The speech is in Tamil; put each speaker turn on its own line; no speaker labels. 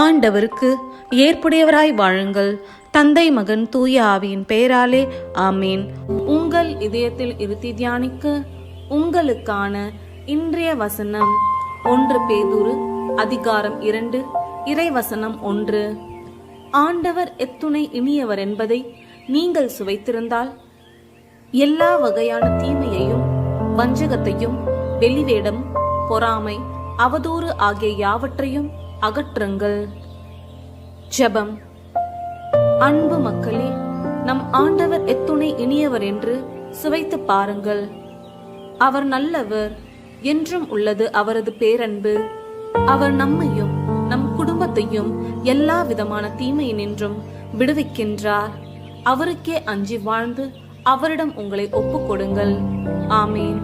ஆண்டவருக்கு ஏற்புடையவராய் வாழுங்கள். தந்தை, மகன், தூய ஆவியின் பெயராலே ஆமீன். உங்கள் இதயத்தில் இருத்தி தியானிக்க உங்களுக்கான இன்றைய வசனம் 1 பேதுரு அதிகாரம் 2 இறைவசனம் 1. ஆண்டவர் எத்துணை இனியவர் என்பதை நீங்கள் சுவைத்திருந்தால் எல்லா வகையான தீமையையும் வஞ்சகத்தையும் வெளிவேடம் பொறாமை அவதூறு ஆகிய யாவற்றையும் அகற்றுங்கள். ஜெபம். அன்பு மக்களே, நம் ஆண்டவர் எத்துணை இனியவர் என்று சுவைத்து பாருங்கள். அவர் நல்லவர், என்றும் உள்ளது அவரது பேரன்பு. அவர் நம்மையும் நம் குடும்பத்தையும் எல்லா விதமான தீமையினின்றும் விடுவிக்கின்றார். அவருக்கே அஞ்சி வாழ்ந்து அவரிடம் உங்களை ஒப்புக் கொடுங்கள். ஆமீன்.